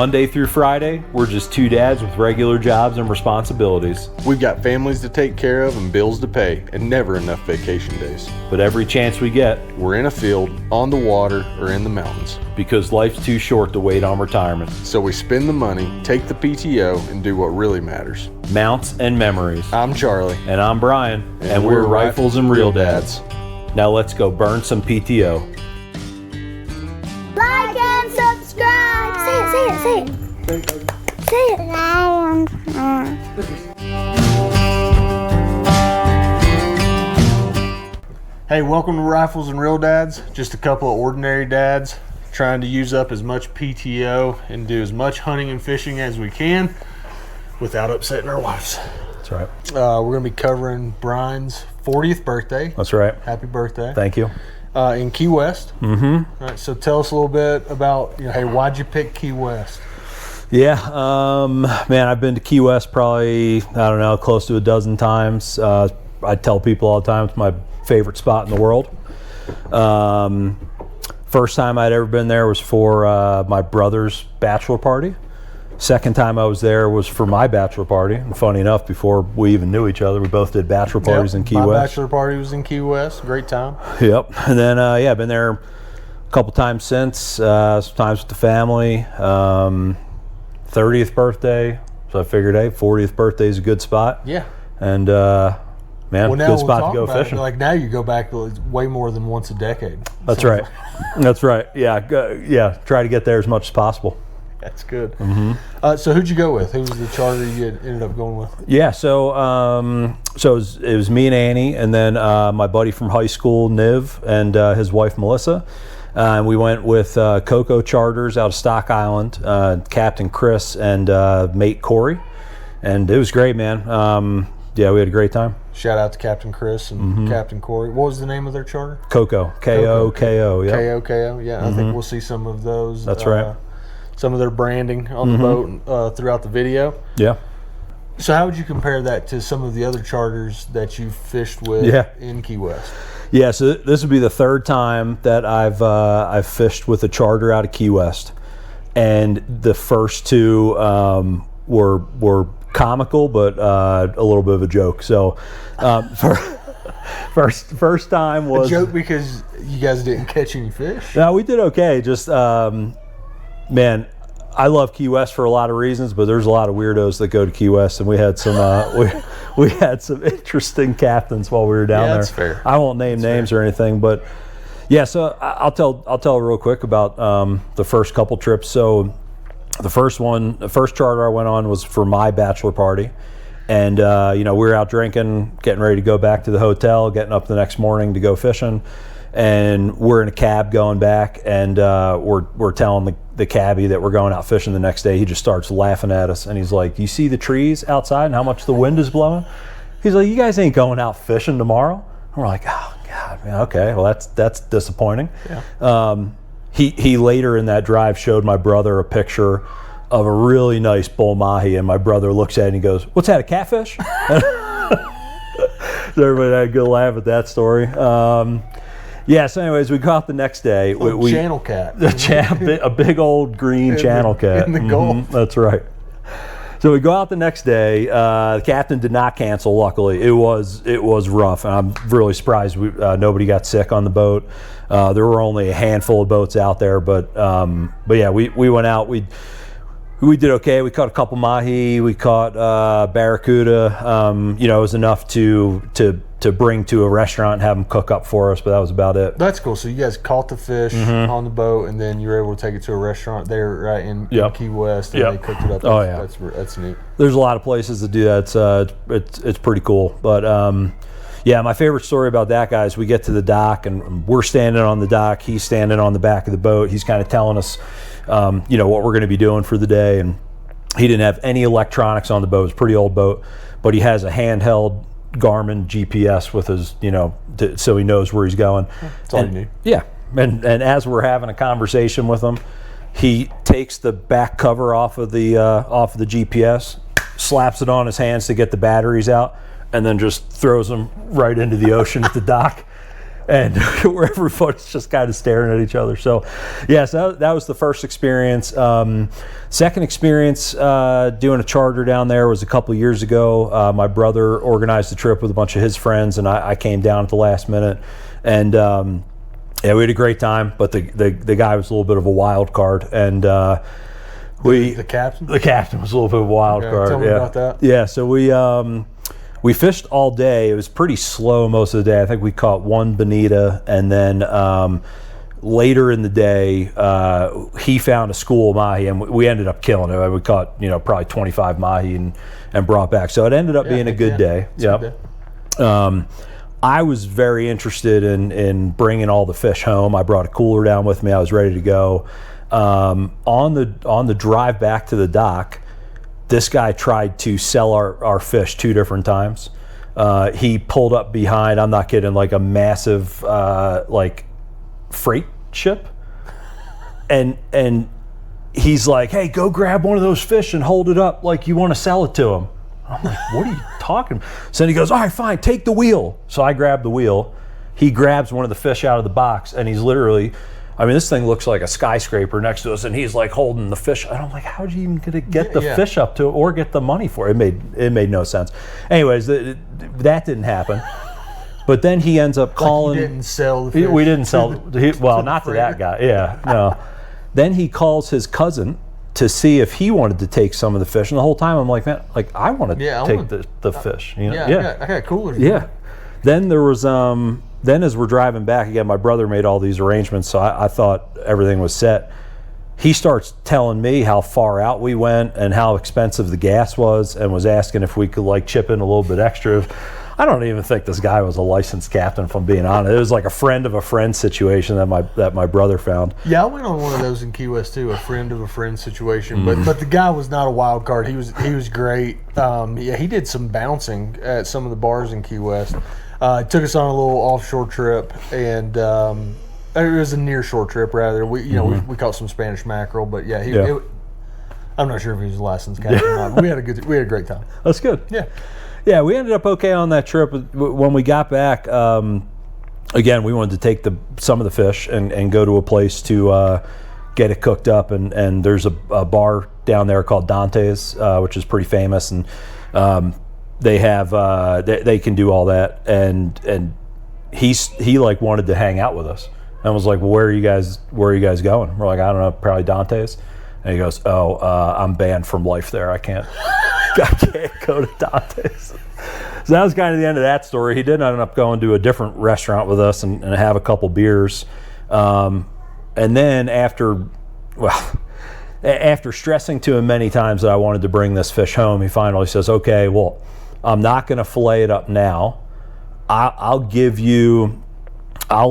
Monday through Friday, we're just two dads with regular jobs and responsibilities. We've got families to take care of and bills to pay, and never enough vacation days. But every chance we get, we're in a field, on the water, or in the mountains. Because life's too short to wait on retirement. So we spend the money, take the PTO, and do what really matters. Mounts and memories. I'm Charlie. And I'm Brian. And we're Rifles and Real Dads. Now let's go burn some PTO. Like and subscribe. Say it. Say it. Hey, welcome to Rifles and Real Dads. Just a couple of ordinary dads trying to use up as much PTO and do as much hunting and fishing as we can without upsetting our wives. That's right. We're going to be covering Brian's 40th birthday. That's right. Happy birthday. Thank you. In Key West. Mm-hmm. All right, so tell us a little bit about, hey, why'd you pick Key West? Yeah, man, I've been to Key West probably, close to a dozen times. I tell people all the time it's my favorite spot in the world. First time I'd ever been there was for my brother's bachelor party. Second time I was there was for my bachelor party. And funny enough, before we even knew each other, we both did bachelor parties in Key West. My bachelor party was in Key West. Great time. Yep. And then, I've been there a couple times since, sometimes with the family. 30th birthday. So I figured, 40th birthday is a good spot. Yeah. And, good spot to go fishing. Like now you go back way more than once a decade. That's right. That's right. Yeah. Try to get there as much as possible. That's good. Mm-hmm. So who'd you go with? Who was the charter you ended up going with? Yeah, so it was me and Annie, and then my buddy from high school, Niv, and his wife, Melissa. And we went with Koko charters out of Stock Island, Captain Chris and mate Corey. And it was great, man. We had a great time. Shout out to Captain Chris and Captain Corey. What was the name of their charter? Koko. K-O-K-O. Yep. K-O-K-O, yeah. I think we'll see some of those. That's right. Some of their branding on the boat throughout the video. Yeah. So how would you compare that to some of the other charters that you've fished with in Key West? Yeah, so this would be the third time that I've fished with a charter out of Key West, and the first two were comical, but a little bit of a joke. So, first time was a joke because you guys didn't catch any fish. No, we did okay. Just man, I love Key West for a lot of reasons, but there's a lot of weirdos that go to Key West, and we had some we had some interesting captains while we were down there. That's fair. I won't name names or anything, but yeah. So I'll tell real quick about the first couple trips. So the first charter I went on was for my bachelor party, and we were out drinking, getting ready to go back to the hotel, getting up the next morning to go fishing. And we're in a cab going back, and we're telling the cabbie that we're going out fishing the next day. He just starts laughing at us, and he's like, "You see the trees outside and how much the wind is blowing?" He's like, "You guys ain't going out fishing tomorrow?" And we're like, "Oh God, man, okay, well that's disappointing." Yeah. He later in that drive showed my brother a picture of a really nice bull mahi, and my brother looks at it and he goes, "What's that, a catfish?" So everybody had a good laugh at that story. Yeah, so anyways, we go out the next day. Channel cat. A big old green channel cat. In the Gulf. That's right. So we go out the next day. The captain did not cancel, luckily. It was rough, and I'm really surprised nobody got sick on the boat. There were only a handful of boats out there, but yeah, we went out. We did okay. We caught a couple mahi. We caught barracuda. It was enough to bring to a restaurant and have them cook up for us, but that was about it. That's cool. So you guys caught the fish on the boat, and then you were able to take it to a restaurant there right in Key West, and they cooked it up. That's neat. There's a lot of places to do that. It's pretty cool. But my favorite story about that guy is we get to the dock, and we're standing on the dock. He's standing on the back of the boat. He's kind of telling us, what we're going to be doing for the day. And he didn't have any electronics on the boat. It's a pretty old boat, but he has a handheld Garmin GPS with his, so he knows where he's going. That's all you need. Yeah, and as we're having a conversation with him, he takes the back cover off of the GPS, slaps it on his hands to get the batteries out, and then just throws them right into the ocean at the dock. and where everybody's just kind of staring at each other. So, yeah, so that was the first experience. Second experience doing a charter down there was a couple years ago. My brother organized the trip with a bunch of his friends, and I came down at the last minute. And yeah, we had a great time, but the guy was a little bit of a wild card, and the captain was a little bit of a wild card. Tell me about that. Yeah, so we fished all day. It was pretty slow most of the day. I think we caught one bonita, and then later in the day, he found a school of mahi, and we ended up killing it. We caught probably 25 mahi and brought back. So it ended up being a good day. Yep. I was very interested in bringing all the fish home. I brought a cooler down with me. I was ready to go. On the drive back to the dock, this guy tried to sell our fish 2 different times. He pulled up behind, I'm not kidding, like a massive like freight ship, and he's like, hey, go grab one of those fish and hold it up like you want to sell it to him. I'm like, what are you talking about? So then he goes, all right, fine, take the wheel. So I grab the wheel. He grabs one of the fish out of the box, and he's literally, I mean, this thing looks like a skyscraper next to us, and he's like holding the fish. And I'm like, how are you even gonna get the fish up to it or get the money for it? It made no sense. Anyways, that didn't happen. But then he ends up calling. Like you didn't sell the fish. We didn't sell. Well, not to that guy. Yeah, no. Then he calls his cousin to see if he wanted to take some of the fish, and the whole time I'm like, man, like I want to take the fish. I got coolers. Yeah. Then there was then as we're driving back again, my brother made all these arrangements, so I thought everything was set. He starts telling me how far out we went and how expensive the gas was, and was asking if we could like chip in a little bit extra. I don't even think this guy was a licensed captain, if I'm being honest. It was like a friend of a friend situation that my brother found. Yeah, I went on one of those in Key West too, a friend of a friend situation. But the guy was not a wild card. He was great. Yeah, he did some bouncing at some of the bars in Key West. Took us on a little offshore trip, and it was a near shore trip rather. We caught some Spanish mackerel, but yeah, I'm not sure if he was a licensed captain or not. But we had a great time. That's good. Yeah. Yeah, we ended up okay on that trip. When we got back, again, we wanted to take some of the fish and go to a place to get it cooked up. And there's a bar down there called Dante's, which is pretty famous, and they have they can do all that. And he like wanted to hang out with us and was like, well, where are you guys going? We're like, I don't know, probably Dante's. And he goes, I'm banned from life there. I can't go to Dante's. So that was kind of the end of that story. He did end up going to a different restaurant with us and have a couple beers. And then after stressing to him many times that I wanted to bring this fish home, he finally says, okay, well, I'm not going to fillet it up now. I'll give you my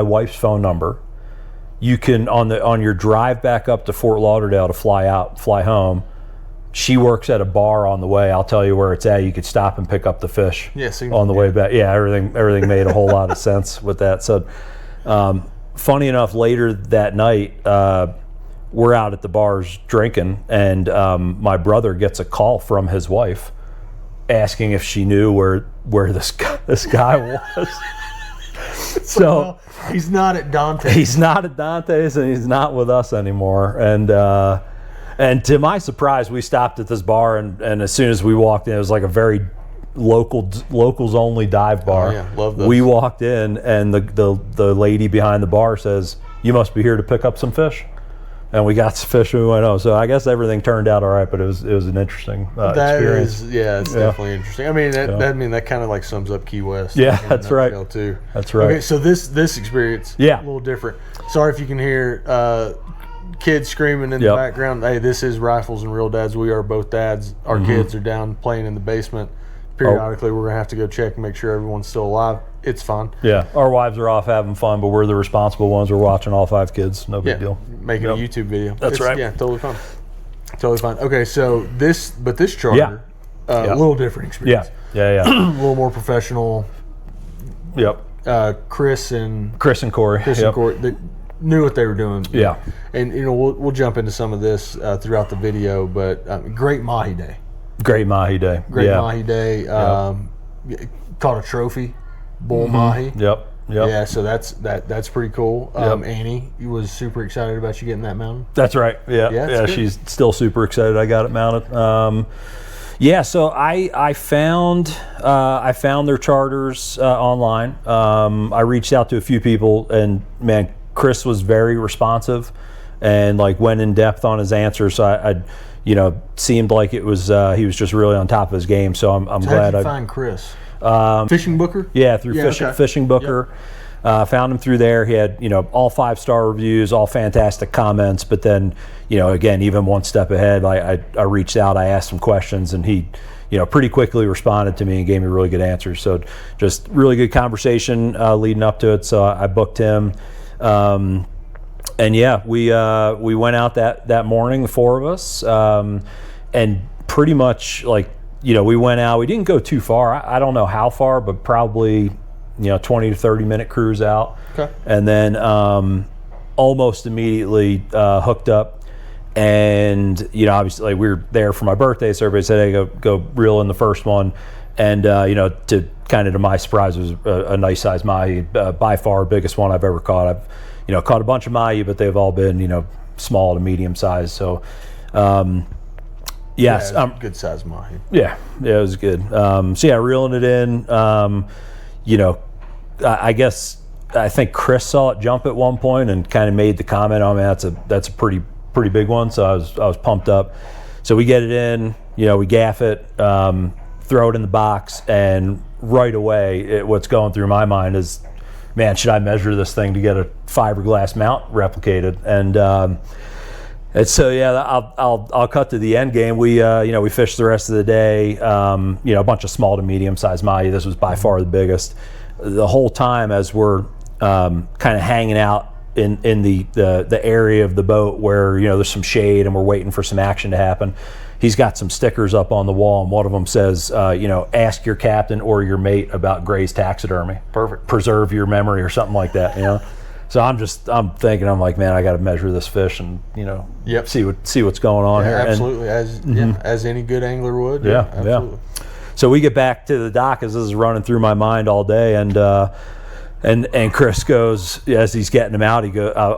wife's phone number. You can on your drive back up to Fort Lauderdale to fly home. She works at a bar on the way. I'll tell you where it's at. You could stop and pick up the fish on the way back. Yeah, everything made a whole lot of sense with that. So, funny enough, later that night, we're out at the bars drinking, and my brother gets a call from his wife asking if she knew where this guy was. So he's not at Dante's. He's not at Dante's, and he's not with us anymore. And to my surprise, we stopped at this bar, and as soon as we walked in, it was like a very locals only dive bar. Oh, yeah, love those. We walked in, and the lady behind the bar says, "You must be here to pick up some fish." And we got some fish and we went home. So I guess everything turned out all right, but it was an interesting experience. It's definitely interesting. I mean, that kind of like sums up Key West. Yeah, that's right. Too. That's right. Okay, so this experience, a little different. Sorry if you can hear kids screaming in the background. Hey, this is Rifles and Real Dads. We are both dads. Our kids are down playing in the basement. Periodically, we're going to have to go check and make sure everyone's still alive. It's fun. Yeah, our wives are off having fun, but we're the responsible ones. We're watching all 5 kids. No big deal. Making a YouTube video. That's right. Yeah, totally fun. Totally fun. Okay, so this charter, a little different experience. Yeah. A little more professional. Yep. Chris and Corey. They knew what they were doing. Yeah. And we'll jump into some of this throughout the video, but great Mahi day. Great Mahi day. Mahi day. Caught a trophy. bull mahi. Yep. Yeah, so that's pretty cool. Yep. Annie was super excited about you getting that mounted. That's right. Yeah. Yeah, She's still super excited. I got it mounted. Yeah. So I found their charters online. I reached out to a few people, and man, Chris was very responsive, and like went in depth on his answers. So I seemed like it was he was just really on top of his game. So I'm glad. How'd you find Chris? Fishing Booker? Yeah, through okay. Fishing Booker. Yep. Found him through there. He had, all 5-star reviews, all fantastic comments. But then, again, even one step ahead, I reached out, I asked him questions, and he, pretty quickly responded to me and gave me really good answers. So just really good conversation leading up to it. So I booked him. And yeah, we went out that morning, the four of us, and pretty much we went out. We didn't go too far. I don't know how far, but probably 20 to 30 minute cruise out. Okay. And then almost immediately hooked up. And obviously we were there for my birthday, so everybody said, "Hey, go reel in the first one." And to my surprise, it was a nice size mahi, by far biggest one I've ever caught. I've caught a bunch of mahi, but they've all been small to medium size. So. Yes, good size mahi. Yeah, it was good. So yeah, reeling it in. I think Chris saw it jump at one point and kind of made the comment, "Oh man, that's a pretty big one." So I was pumped up. So we get it in, we gaff it, throw it in the box, and right away, what's going through my mind is, man, should I measure this thing to get a fiberglass mount replicated? And so yeah, I'll cut to the end game. We we fished the rest of the day. A bunch of small to medium sized mahi. This was by far the biggest. The whole time as we're kind of hanging out in the area of the boat where there's some shade and we're waiting for some action to happen. He's got some stickers up on the wall, and one of them says, "Ask your captain or your mate about Gray's taxidermy. Perfect. Preserve your memory," or something like that. So I'm thinking, I'm like, man, I got to measure this fish and Yep. see what's going on here. Absolutely, as any good angler would. Yeah, absolutely. yeah. So we get back to the dock as this is running through my mind all day, and Chris goes, as he's getting them out,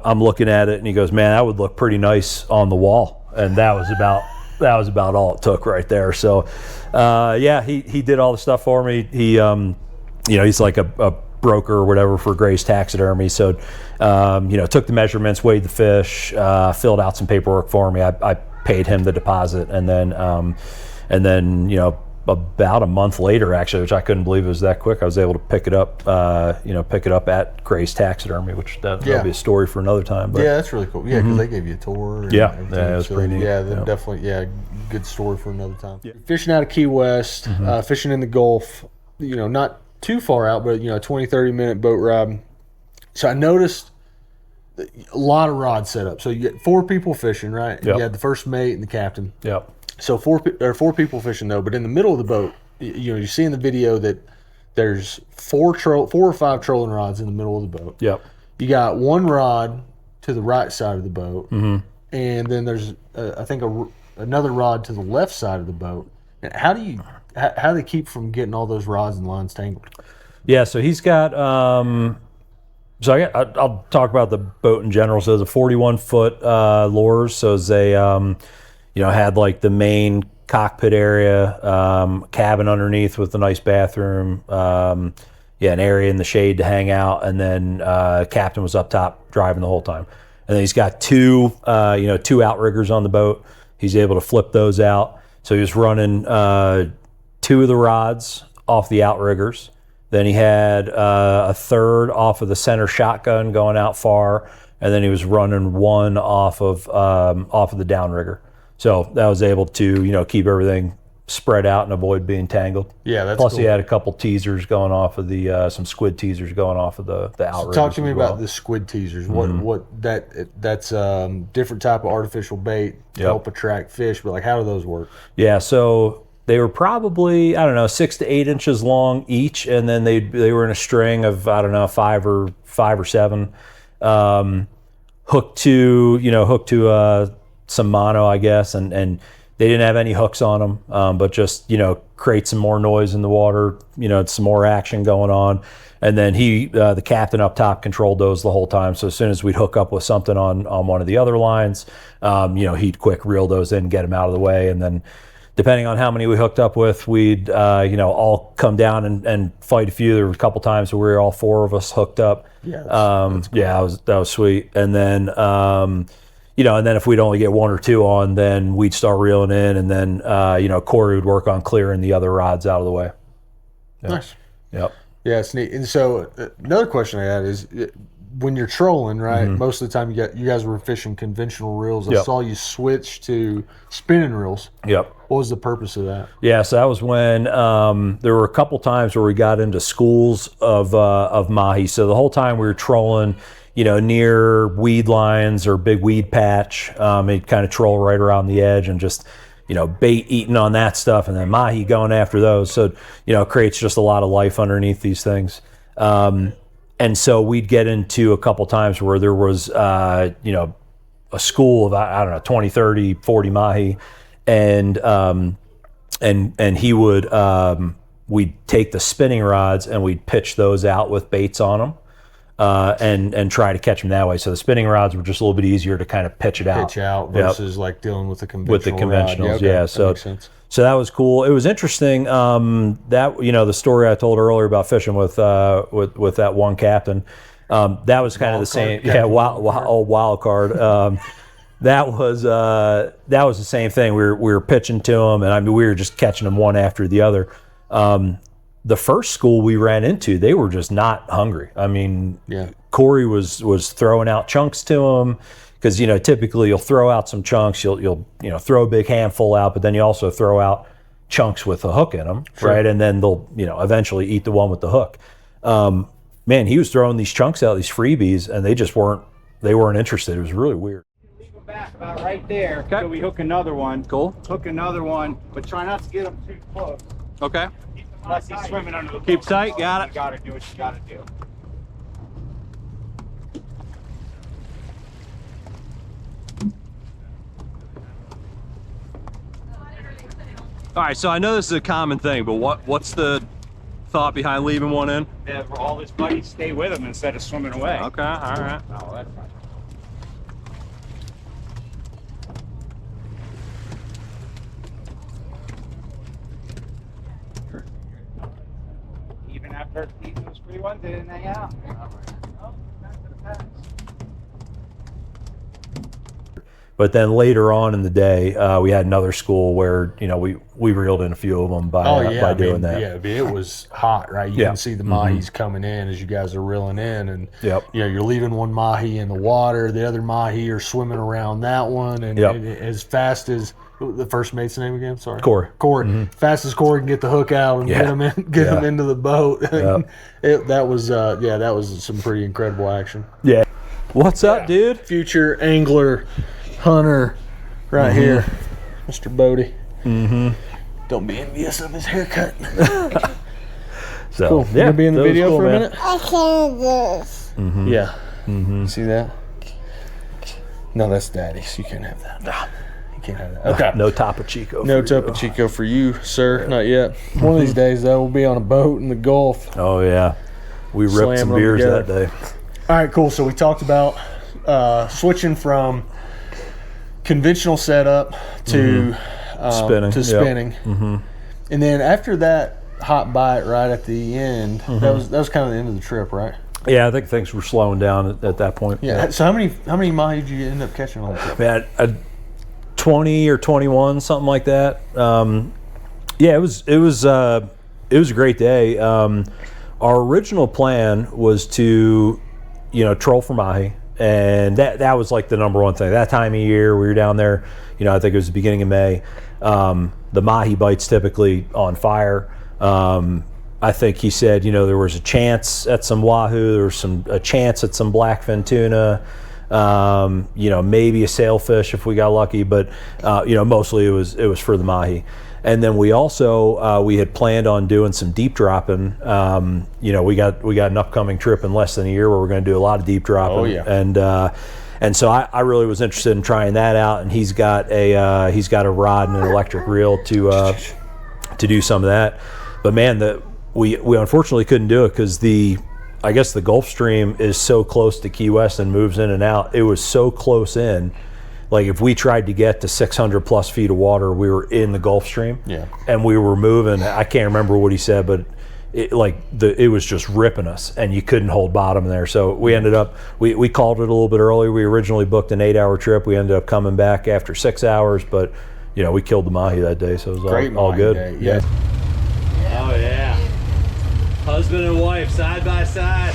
I'm looking at it, and he goes, "Man, that would look pretty nice on the wall," and that was about all it took right there. So yeah, he did all the stuff for me. He he's like a broker or whatever for Gray's taxidermy. So, took the measurements, weighed the fish, filled out some paperwork for me. I paid him the deposit, and then about a month later, actually, which I couldn't believe it was that quick, I was able to pick it up at Gray's taxidermy, which that'll be a story for another time. But yeah, that's really cool. Yeah, because they gave you a tour. And yeah, everything. it was pretty neat. Yeah, definitely. Good story for another time. Yeah. Fishing out of Key West, fishing in the Gulf. Not too far out, but 20-30 minute boat ride. So I noticed a lot of rods set up. So you get 4 people fishing, right? Yep. You had the first mate and the captain. Yep. So 4 people fishing though, but in the middle of the boat, you see in the video that there's 4 or 5 trolling rods in the middle of the boat. Yep. You got 1 rod to the right side of the boat, and then there's I think another rod to the left side of the boat. And how do they keep from getting all those rods and lines tangled? Yeah, so he's got. I'll talk about the boat in general. So it's a 41-foot lures. So they, had like the main cockpit area, cabin underneath with a nice bathroom. An area in the shade to hang out, and then captain was up top driving the whole time. And then he's got 2 outriggers on the boat. He's able to flip those out. So he was running 2 of the rods off the outriggers. Then he had a third off of the center shotgun going out far, and then he was running 1 off of the downrigger. So that was able to keep everything spread out and avoid being tangled. Yeah, that's Plus cool. he had a couple teasers going off of the some squid teasers going off of the outriggers. So talk to me as well. about the squid teasers. What that's different type of artificial bait to help attract fish, but how do those work? Yeah, so they were probably 6 to 8 inches long each, and then they were in a string of 5 or 7, hooked to some mono, I guess, and they didn't have any hooks on them, but just create some more noise in the water, some more action going on. And then the captain up top, controlled those the whole time. So as soon as we'd hook up with something on one of the other lines, he'd quick reel those in, get them out of the way. And then depending on how many we hooked up with, we'd, all come down and fight a few. There were a couple times where we were all 4 of us hooked up. Yeah, that was sweet. And then, and then if we'd only get 1 or 2 on, then we'd start reeling in. And then, Corey would work on clearing the other rods out of the way. Yep. Nice. Yep. Yeah, it's neat. And so another question I had is, when you're trolling, right? Most of the time, you guys were fishing conventional reels. I saw you switch to spinning reels. Yep. What was the purpose of that? Yeah, so that was when there were a couple times where we got into schools of mahi. So the whole time we were trolling, near weed lines or big weed patch. He'd kind of troll right around the edge and just, bait eating on that stuff, and then mahi going after those. So, it creates just a lot of life underneath these things. And so we'd get into a couple times where there was, a school of, I don't know, 20, 30, 40 mahi. And he would, we'd take the spinning rods and we'd pitch those out with baits on them. And try to catch them that way. So the spinning rods were just a little bit easier to kind of pitch it out. Pitch out versus like dealing with the conventional. With the conventionals, rod. yeah. That makes sense. So that was cool. It was interesting. That the story I told earlier about fishing with that one captain. That was kind of the same. Yeah, wild card. That was the same thing. We were pitching to them, and we were just catching them one after the other. The first school we ran into, they were just not hungry. Corey was throwing out chunks to them because typically you'll throw out some chunks, you'll throw a big handful out, but then you also throw out chunks with a hook in them, sure. Right? And then they'll eventually eat the one with the hook. Man, he was throwing these chunks out, these freebies, and they weren't interested. It was really weird. Leave them back about right there. Okay. So we hook another one. Cool. Hook another one, but try not to get them too close. Okay. Unless he's swimming under the boat. Keep tight, got it. You gotta do what you gotta do. All right, so I know this is a common thing, but what's the thought behind leaving one in? Yeah, for all his buddies stay with him instead of swimming away. Okay, all right. Oh, that's fine. Even after eating those free ones, they didn't hang out. Oh, back to the packs. But then later on in the day, we had another school where we reeled in a few of them by doing that. Yeah, it was hot, right? You can see the mahis coming in as you guys are reeling in, and you're leaving one mahi in the water, the other mahi are swimming around that one, and as fast as the first mate's name again, sorry, Corey. Fast as Corey can get the hook out and get him into the boat. That was some pretty incredible action. Yeah. What's up, dude? Future angler. Hunter, right here, Mr. Bodie. Don't be envious of his haircut. So, cool. You gonna be in the video for a minute? I can't do this. Yeah. See that? No, that's Daddy's. You can't have that. You can't have that. Okay. No Topo Chico. No Topo Chico for you, sir. Not yet. One of these days, though, we'll be on a boat in the Gulf. Oh yeah, we ripped some beers that day. All right, cool. So we talked about switching from conventional setup to spinning. And then after that hot bite right at the end, that was kind of the end of the trip, right? Yeah, I think things were slowing down at that point. Yeah. So how many mahi did you end up catching on the trip? Man, 20 or 21, something like that. It was a great day. Our original plan was to troll for mahi. And that was like the number one thing. That time of year, we were down there, I think it was the beginning of May. The mahi bite's typically on fire. I think he said, there was a chance at some wahoo, there was a chance at some blackfin tuna, maybe a sailfish if we got lucky, but mostly it was for the mahi. And then we also we had planned on doing some deep dropping. We got an upcoming trip in less than a year where we're going to do a lot of deep dropping. Oh yeah. And so I really was interested in trying that out. And he's got a rod and an electric reel to to do some of that. But man, we unfortunately couldn't do it because I guess the Gulf Stream is so close to Key West and moves in and out. It was so close in. Like if we tried to get to 600 plus feet of water, we were in the Gulf Stream. Yeah. And we were moving. I can't remember what he said, but it was just ripping us, and you couldn't hold bottom there. So we ended up we called it a little bit early. We originally booked an 8-hour trip. We ended up coming back after 6 hours, but we killed the Mahi that day, so it was all good. Day. Yeah. Oh yeah. Husband and wife side by side.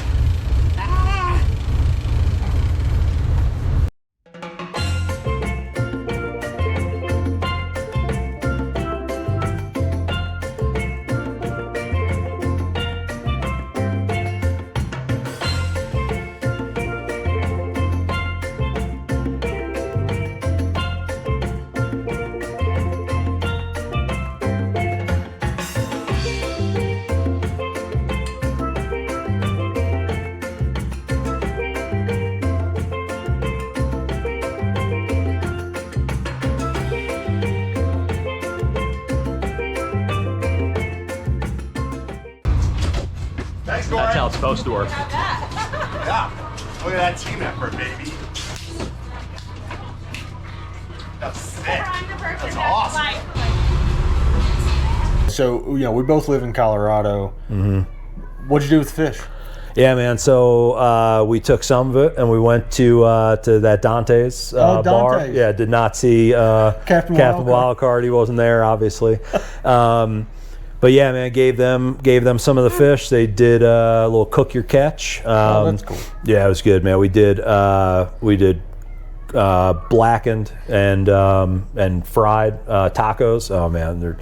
That's how it's supposed to work. Yeah. Look at that team effort, baby. That's sick. That's awesome. So, we both live in Colorado. Mm-hmm. What'd you do with the fish? Yeah, man. So we took some of it and we went to that Dante's bar. Dante's. Yeah, did not see Captain Wildcard. He wasn't there, obviously. But yeah, man, gave them some of the fish. They did a little cook your catch. That's cool. Yeah, it was good, man. We did blackened and fried tacos. Oh man,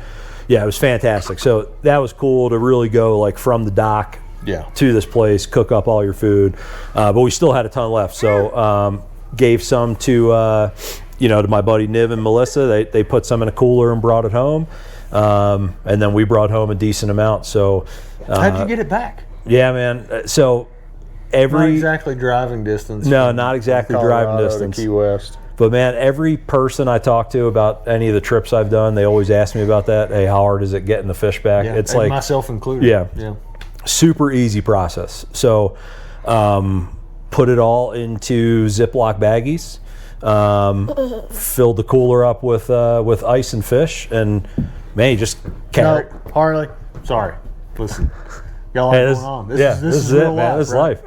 it was fantastic. So that was cool to really go like from the dock to this place, cook up all your food. But we still had a ton left, so gave some to to my buddy Niv and Melissa. They put some in a cooler and brought it home. And then we brought home a decent amount. So how'd you get it back? Yeah, man. So not exactly driving distance. No, not exactly driving distance. To Key West. But man, every person I talk to about any of the trips I've done, they always ask me about that. Hey, how hard is it getting the fish back? Yeah, it's and like myself included. Yeah. Super easy process. So put it all into Ziploc baggies. Filled the cooler up with ice and fish, and man, you just carry. No, Harley, sorry. Listen, got a lot going on. This is it, real man. This is life.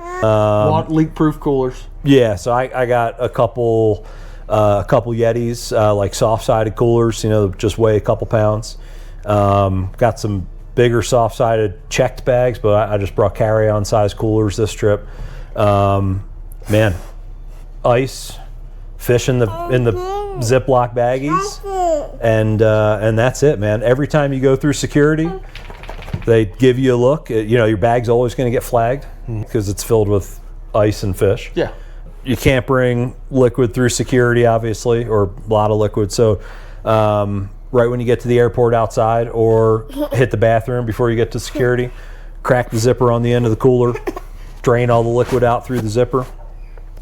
Leak-proof coolers. Yeah, so I got a couple Yetis, like soft-sided coolers. Just weigh a couple pounds. Got some bigger soft-sided checked bags, but I just brought carry-on size coolers this trip. Man, ice. Fish in the Ziploc baggies, and that's it, man. Every time you go through security, they give you a look. Your bag's always going to get flagged because it's filled with ice and fish. Yeah. You can't bring liquid through security, obviously, or a lot of liquid. So right when you get to the airport outside or hit the bathroom before you get to security, crack the zipper on the end of the cooler, drain all the liquid out through the zipper.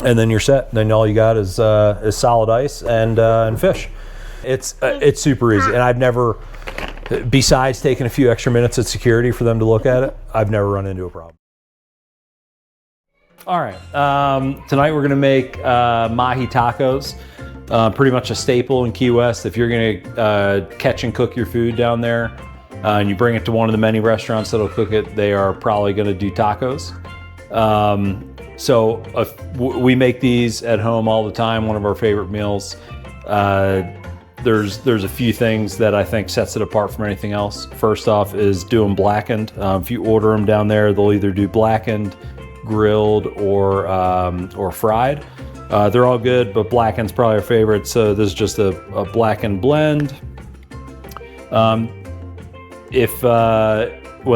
And then you're set. Then all you got is solid ice and fish. It's super easy. And I've never, besides taking a few extra minutes at security for them to look at it, I've never run into a problem. All right. Tonight we're gonna make Mahi tacos. Pretty much a staple in Key West. If you're gonna catch and cook your food down there, and you bring it to one of the many restaurants that'll cook it, they are probably gonna do tacos. So we make these at home all the time. One of our favorite meals. There's a few things that I think sets it apart from anything else. First off is doing blackened. If you order them down there, they'll either do blackened, grilled, or fried. They're all good, but blackened's probably our favorite. So this is just a blackened blend. When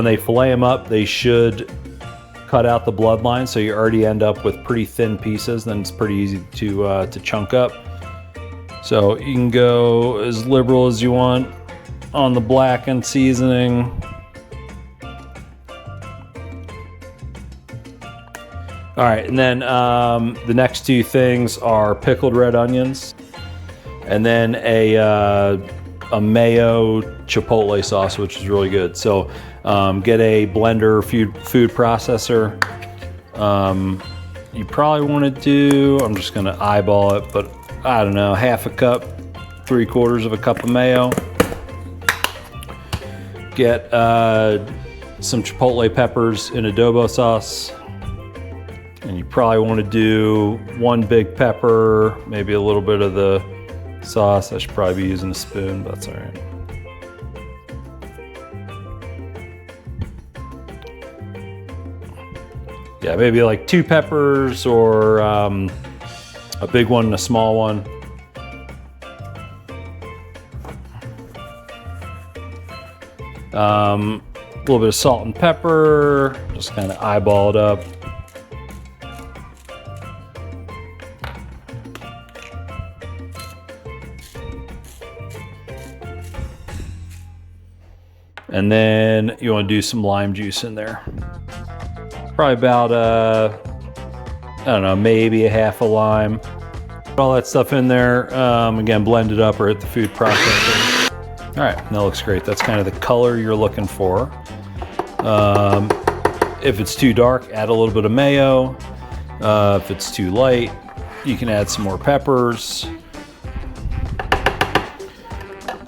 they fillet them up, they should cut out the bloodline, so you already end up with pretty thin pieces. Then it's pretty easy to chunk up. So you can go as liberal as you want on the blackened seasoning. All right, and then the next two things are pickled red onions, and then a a mayo chipotle sauce, which is really good. So get a blender food processor. You probably want to do, I'm just going to eyeball it, but I don't know, half a cup, 3/4 of a cup of mayo. Get some chipotle peppers in adobo sauce. And you probably want to do 1 big pepper, maybe a little bit of the sauce. I should probably be using a spoon, but that's all right. Yeah, maybe like 2 peppers or a big one and a small one. A little bit of salt and pepper, just kind of eyeball it up. And then you want to do some lime juice in there. Probably about, I don't know, maybe a half a lime. Put all that stuff in there. Again, blend it up or hit the food processor. All right, that looks great. That's kind of the color you're looking for. If it's too dark, add a little bit of mayo. If it's too light, you can add some more peppers.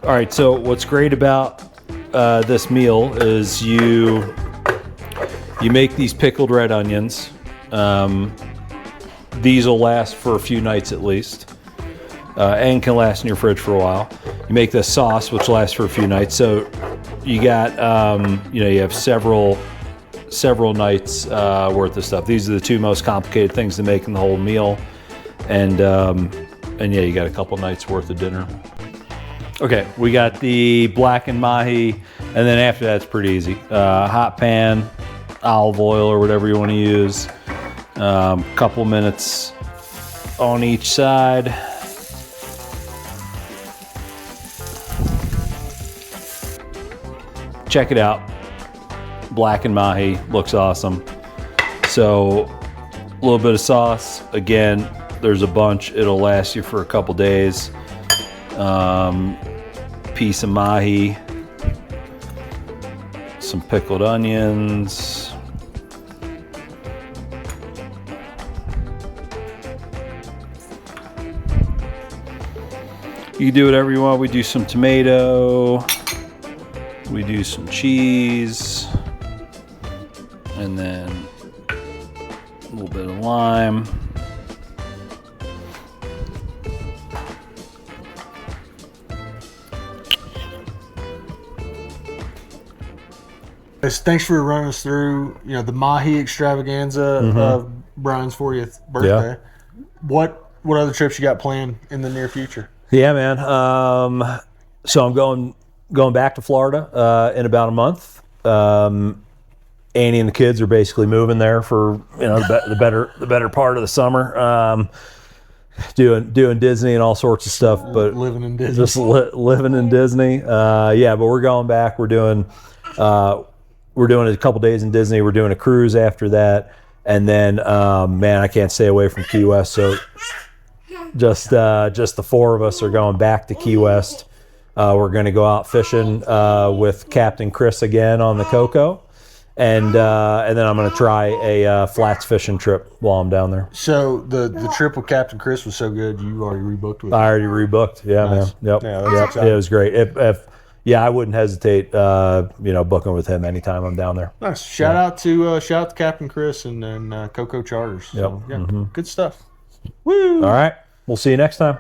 All right, so what's great about this meal is you make these pickled red onions. These will last for a few nights at least, and can last in your fridge for a while. You make this sauce, which lasts for a few nights. So you got, you have several nights worth of stuff. These are the 2 most complicated things to make in the whole meal, and yeah, you got a couple nights worth of dinner. Okay, we got the blackened mahi, and then after that, it's pretty easy. Hot pan, olive oil or whatever you want to use. Couple minutes on each side. Check it out. Blackened mahi looks awesome. So a little bit of sauce. Again, there's a bunch. It'll last you for a couple days. Piece of mahi, some pickled onions, you can do whatever you want. We do some tomato, we do some cheese, and then a little bit of lime. Thanks for running us through, the Mahi extravaganza of Brian's 40th birthday. Yeah. What other trips you got planned in the near future? Yeah, man. So I'm going back to Florida in about a month. Annie and the kids are basically moving there for the better part of the summer. Doing Disney and all sorts of stuff, but Living in Disney. just living in Disney. Yeah, but we're going back. We're doing a couple days in Disney. We're doing a cruise after that, and then man, I can't stay away from Key West. So just the 4 of us are going back to Key West. We're going to go out fishing with Captain Chris again on the Koko, and then I'm going to try a flats fishing trip while I'm down there. So the trip with Captain Chris was so good, you already rebooked with him? I already rebooked. Yeah, Nice. man. Yep. Yeah, that's exciting. It was great. Yeah, I wouldn't hesitate, booking with him anytime I'm down there. Nice. Shout out to Captain Chris and Koko Charters. So, Yep. yeah, good stuff. Woo! All right. We'll see you next time.